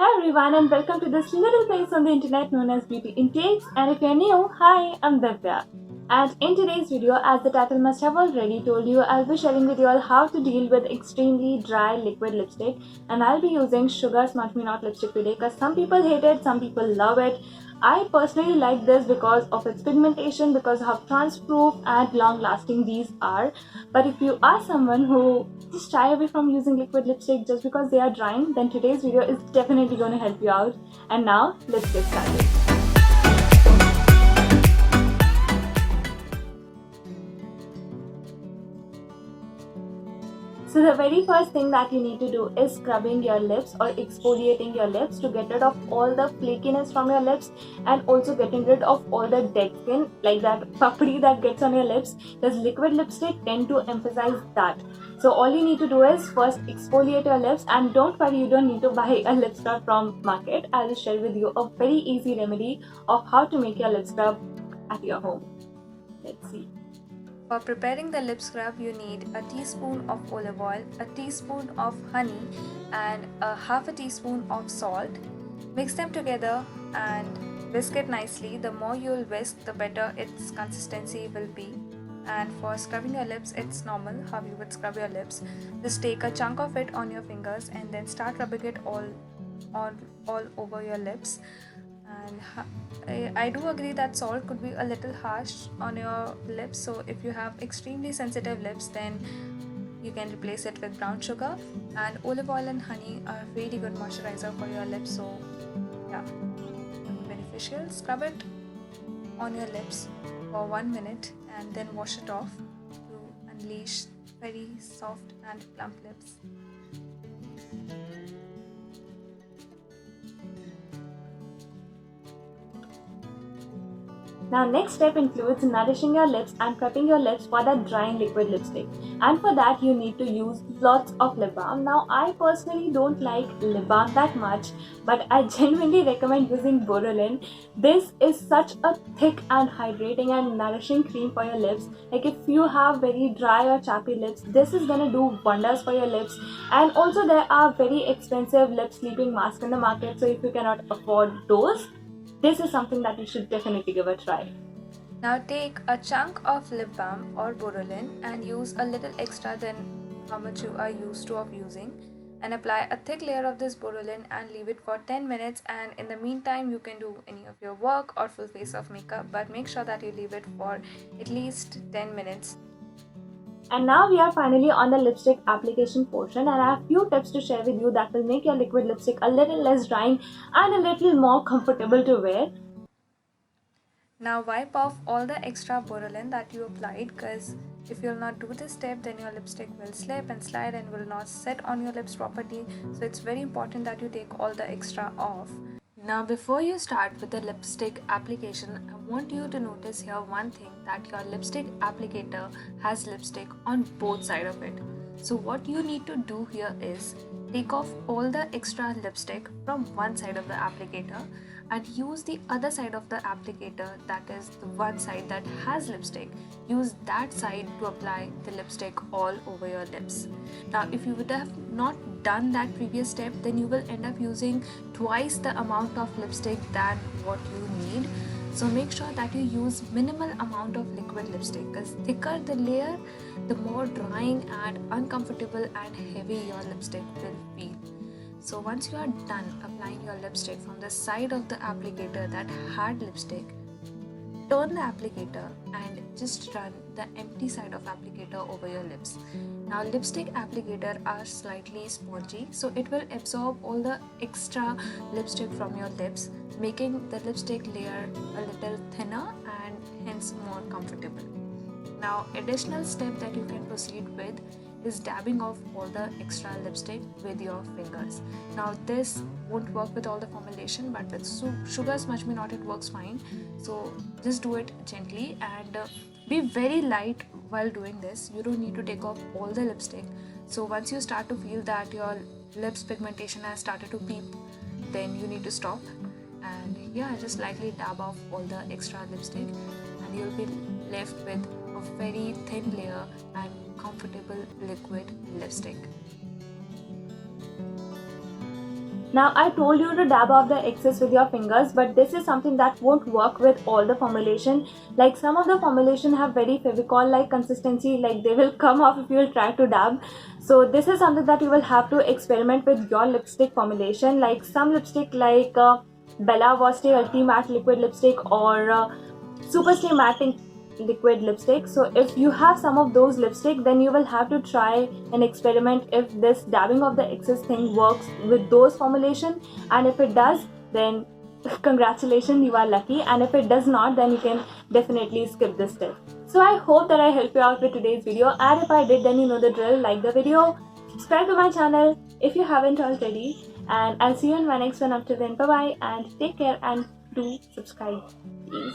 Hi everyone and welcome to this little place on the internet known as Beauty Intakes. And if you're new, hi, I'm Divya. And in today's video, as the title must have already told you, I'll be sharing with you all how to deal with extremely dry liquid lipstick. And I'll be using Sugar Smudge Me Not lipstick today because some people hate it, some people love it. I personally like this because of its pigmentation, because of how trans-proof and long-lasting these are. But if you are someone who just shy away from using liquid lipstick just because they are drying, then today's video is definitely going to help you out. And now, let's get started. So the very first thing that you need to do is scrubbing your lips or exfoliating your lips to get rid of all the flakiness from your lips and also getting rid of all the dead skin like that papdi that gets on your lips, because liquid lipstick tend to emphasize that. So all you need to do is first exfoliate your lips, and don't worry, you don't need to buy a lip scrub from market. I'll just share with you a very easy remedy of how to make your lip scrub at your home. Let's see. For preparing the lip scrub, you need a teaspoon of olive oil, a teaspoon of honey, and a half a teaspoon of salt. Mix them together and whisk it nicely. The more you'll whisk, the better its consistency will be. And for scrubbing your lips, it's normal how you would scrub your lips. Just take a chunk of it on your fingers and then start rubbing it all over your lips. And I do agree that salt could be a little harsh on your lips, so if you have extremely sensitive lips, then you can replace it with brown sugar. And olive oil and honey are really good moisturizer for your lips, so yeah, beneficial. Scrub it on your lips for 1 minute and then wash it off to unleash very soft and plump lips. Now next step includes nourishing your lips and prepping your lips for that drying liquid lipstick. And for that you need to use lots of lip balm. Now I personally don't like lip balm that much, but I genuinely recommend using Borolin. This is such a thick and hydrating and nourishing cream for your lips. Like if you have very dry or chappy lips, this is gonna do wonders for your lips. And also there are very expensive lip sleeping masks in the market, so if you cannot afford those, this is something that you should definitely give a try. Now take a chunk of lip balm or Borolin and use a little extra than how much you are used to of using, and apply a thick layer of this Borolin and leave it for 10 minutes. And in the meantime you can do any of your work or full face of makeup, but make sure that you leave it for at least 10 minutes. And now we are finally on the lipstick application portion, and I have few tips to share with you that will make your liquid lipstick a little less drying and a little more comfortable to wear. Now wipe off all the extra Borolin that you applied, because if you'll not do this step, then your lipstick will slip and slide and will not set on your lips properly. So it's very important that you take all the extra off. Now before you start with the lipstick application, I want you to notice here one thing, that your lipstick applicator has lipstick on both sides of it. So what you need to do here is take off all the extra lipstick from one side of the applicator and use the other side of the applicator, that is the one side that has lipstick. Use that side to apply the lipstick all over your lips. Now if you would have not done that previous step, then you will end up using twice the amount of lipstick than what you need. So make sure that you use minimal amount of liquid lipstick, because thicker the layer, the more drying and uncomfortable and heavy your lipstick will feel. So once you are done applying your lipstick from the side of the applicator that had lipstick, turn the applicator and just run the empty side of applicator over your lips. Now lipstick applicator are slightly spongy, so it will absorb all the extra lipstick from your lips, making the lipstick layer a little thinner and hence more comfortable. Now additional step that you can proceed with is dabbing off all the extra lipstick with your fingers. Now this won't work with all the formulation, but with Sugar Smudge Me Not it works fine. So just do it gently and be very light while doing this. You don't need to take off all the lipstick. So once you start to feel that your lips pigmentation has started to peep, then you need to stop and yeah, just lightly dab off all the extra lipstick and you'll be left with a very thin layer and comfortable liquid lipstick. Now I told you to dab off the excess with your fingers, but this is something that won't work with all the formulation. Like some of the formulation have very Fevicol like consistency, like they will come off if you will try to dab. So this is something that you will have to experiment with your lipstick formulation. Like some lipstick like Bella Voste Ulti Matte Liquid Lipstick or Super Stay Matte liquid lipstick. So if you have some of those lipstick, then you will have to try and experiment if this dabbing of the excess thing works with those formulation, and if it does, then congratulations, you are lucky, and if it does not, then you can definitely skip this step. So I hope that I helped you out with today's video, and if I did, then you know the drill. Like the video, subscribe to my channel if you haven't already, and I'll see you in my next one. Until then, bye bye and take care, and do subscribe please.